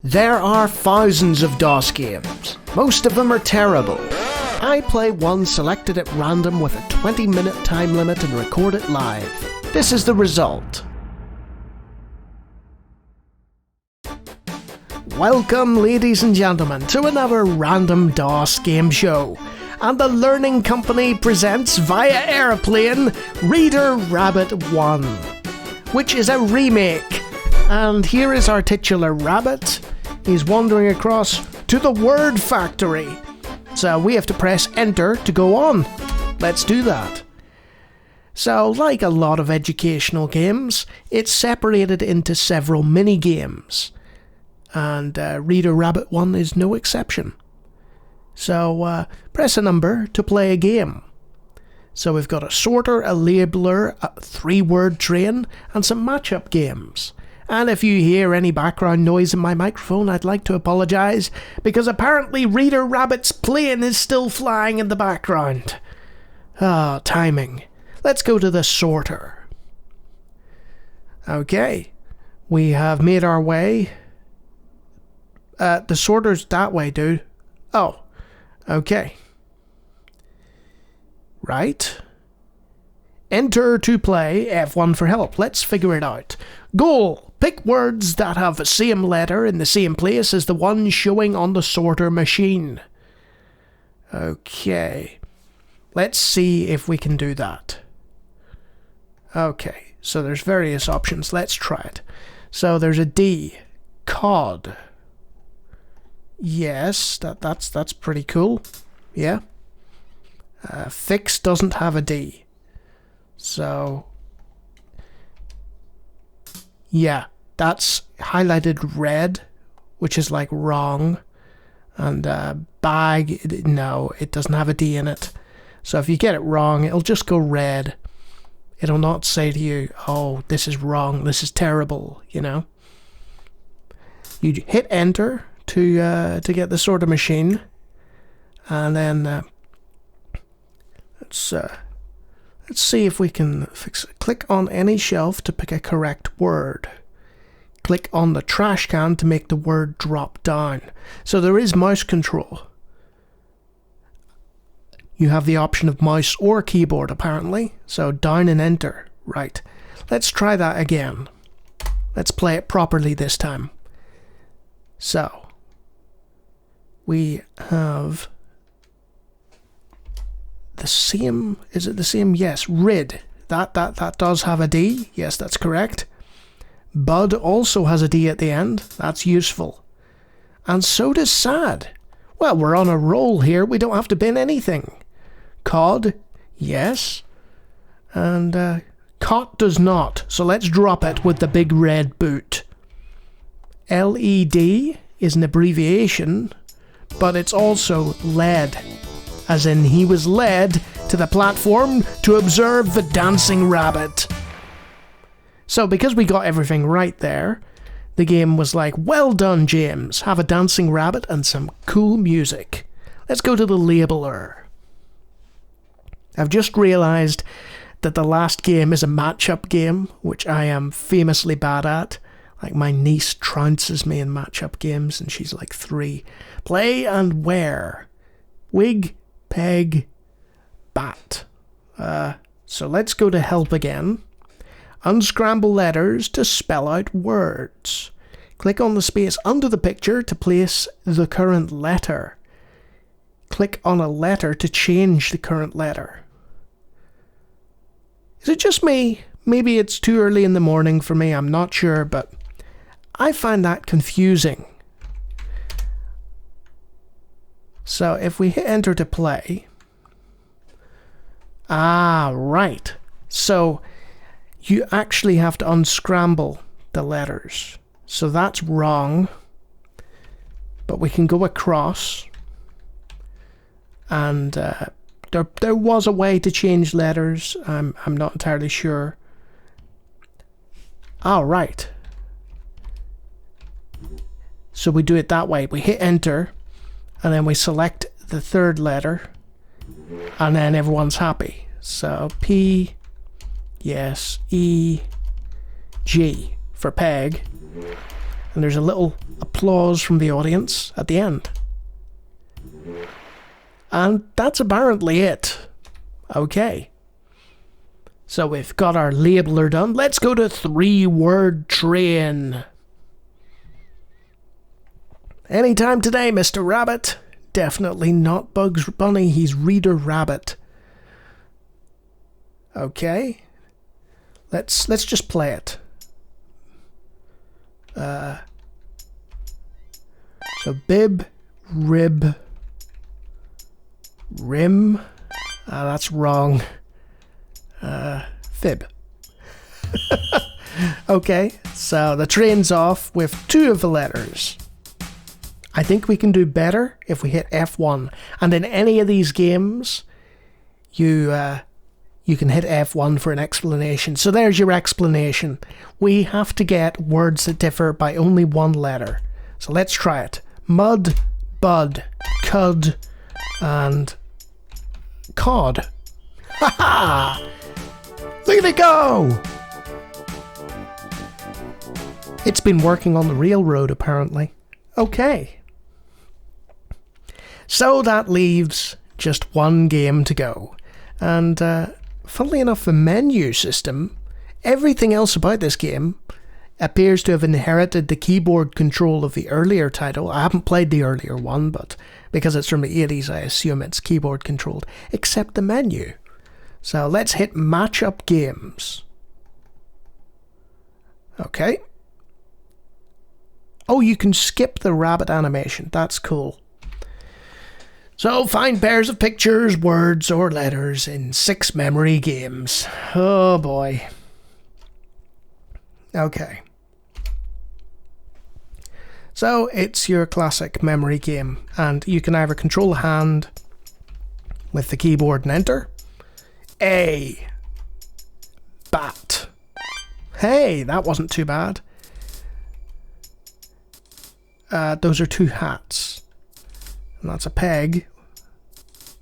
There are thousands of DOS games. Most of them are terrible. I play one selected at random with a 20-minute time limit and record it live. This is the result. Welcome, ladies and gentlemen, to another random DOS game show. And the Learning Company presents via airplane Reader Rabbit 1, which is a remake. And here is our titular rabbit. He's wandering across to the word factory. So we have to press enter to go on. Let's do that. So, like a lot of educational games, it's separated into several mini-games. And Reader Rabbit 1 is no exception. So, press a number to play a game. So we've got a sorter, a labeler, a 3-word train, and some match-up games. And if you hear any background noise in my microphone, I'd like to apologise, because apparently Reader Rabbit's plane is still flying in the background. Ah, timing. Let's go to the sorter. Okay, we have made our way. The sorter's that way, dude. Oh, okay. Right. Enter to play, F1 for help. Let's figure it out. Goal. Pick words that have the same letter in the same place as the one showing on the sorter machine. Okay. Let's see if we can do that. Okay, so there's various options. Let's try it. So there's a D. Cod. Yes, that's pretty cool. Yeah. Fix doesn't have a D. So, yeah, that's highlighted red, which is like wrong. And bag, no, it doesn't have a D in it. So if you get it wrong, it'll just go red. It'll not say to you, oh, this is wrong, this is terrible, you know. You hit enter to get the sorter machine. And then let's see if we can fix it. Click on any shelf to pick a correct word. Click on the trash can to make the word drop down. So there is mouse control. You have the option of mouse or keyboard apparently. So down and enter. Right. Let's try that again. Let's play it properly this time. So we have the same, is it the same? Yes, rid. That does have a D. Yes, that's correct. Bud also has a D at the end. That's useful. And so does sad. Well, we're on a roll here. We don't have to bin anything. Cod, yes. And cot does not. So let's drop it with the big red boot. LED is an abbreviation, but it's also led. As in, he was led to the platform to observe the dancing rabbit. So because we got everything right there, the game was like, well done, James. Have a dancing rabbit and some cool music. Let's go to the labeler. I've just realised that the last game is a match-up game, which I am famously bad at. Like, my niece trounces me in match-up games, and she's like 3. Play and wear. Wig, peg, bat. So let's go to help again. Unscramble letters to spell out words. Click on the space under the picture to place the current letter. Click on a letter to change the current letter. Is it just me? Maybe it's too early in the morning for me, I'm not sure, but I find that confusing. So if we hit enter to play... Ah, right. So you actually have to unscramble the letters. So that's wrong. But we can go across. And there was a way to change letters. I'm not entirely sure. Ah, right. So we do it that way. We hit enter. And then we select the third letter. And then everyone's happy. So P, yes, E, G for peg. And there's a little applause from the audience at the end. And that's apparently it. Okay. So we've got our labeler done. Let's go to 3-word train. Anytime today, Mr. Rabbit. Definitely not Bugs Bunny, he's Reader Rabbit. Okay. Let's just play it. So bib, rib, rim. That's wrong. Fib. Okay, so the train's off with 2 of the letters. I think we can do better if we hit F1. And in any of these games, you can hit F1 for an explanation. So there's your explanation. We have to get words that differ by only 1 letter. So let's try it. Mud, bud, cud, and cod. Ha ha! Look at it go! It's been working on the railroad, apparently. Okay. So that leaves just 1 game to go. And funnily enough, the menu system, everything else about this game appears to have inherited the keyboard control of the earlier title. I haven't played the earlier one, but because it's from the 80s, I assume it's keyboard controlled, except the menu. So let's hit matchup games. Okay. Oh, you can skip the rabbit animation. That's cool. So find pairs of pictures, words, or letters in 6 memory games. Oh boy. Okay. So it's your classic memory game, and you can either control a hand with the keyboard and enter. A. Bat. Hey, that wasn't too bad. Those are 2 hats. And that's a peg.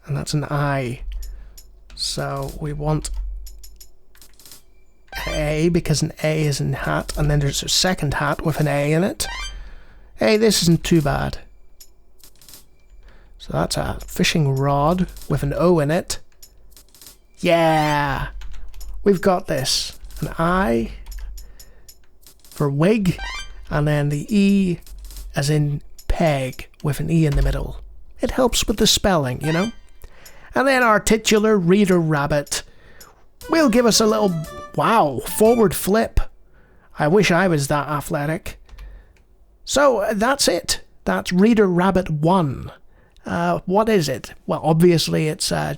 And that's an eye. So we want an A because an A is in hat. And then there's a second hat with an A in it. Hey, this isn't too bad. So that's a fishing rod with an O in it. Yeah! We've got this. An I for wig. And then the E as in peg with an E in the middle. It helps with the spelling, you know? And then our titular Reader Rabbit will give us a little, wow, forward flip. I wish I was that athletic. So that's it. That's Reader Rabbit 1. What is it? Well, obviously it's a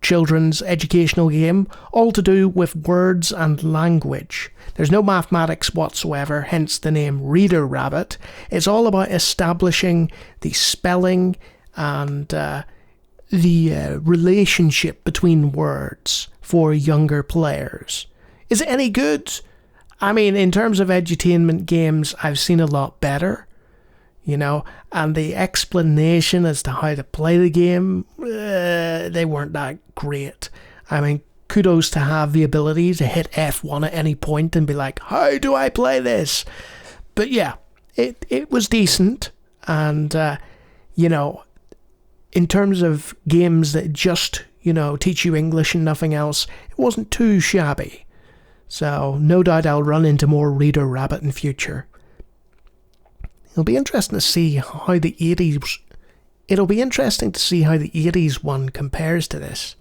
children's educational game, all to do with words and language. There's no mathematics whatsoever, hence the name Reader Rabbit. It's all about establishing the spelling and the relationship between words for younger players. Is it any good? I mean, in terms of edutainment games, I've seen a lot better, you know, and the explanation as to how to play the game, they weren't that great. I mean, kudos to have the ability to hit F1 at any point and be like, how do I play this? But yeah, it was decent, and, you know, in terms of games that just, you know, teach you English and nothing else, it wasn't too shabby. So no doubt I'll run into more Reader Rabbit in future. It'll be interesting to see how the 80s... It'll be interesting to see how the 80s one compares to this.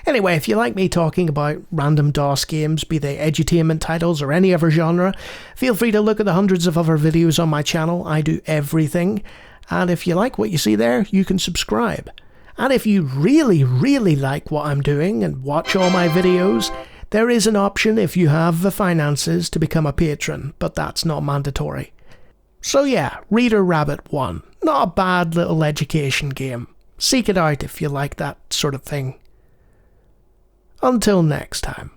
Anyway, if you like me talking about random DOS games, be they edutainment titles or any other genre, feel free to look at the hundreds of other videos on my channel. I do everything. And if you like what you see there, you can subscribe. And if you really, really like what I'm doing and watch all my videos, there is an option if you have the finances to become a patron, but that's not mandatory. So yeah, Reader Rabbit 1. Not a bad little education game. Seek it out if you like that sort of thing. Until next time.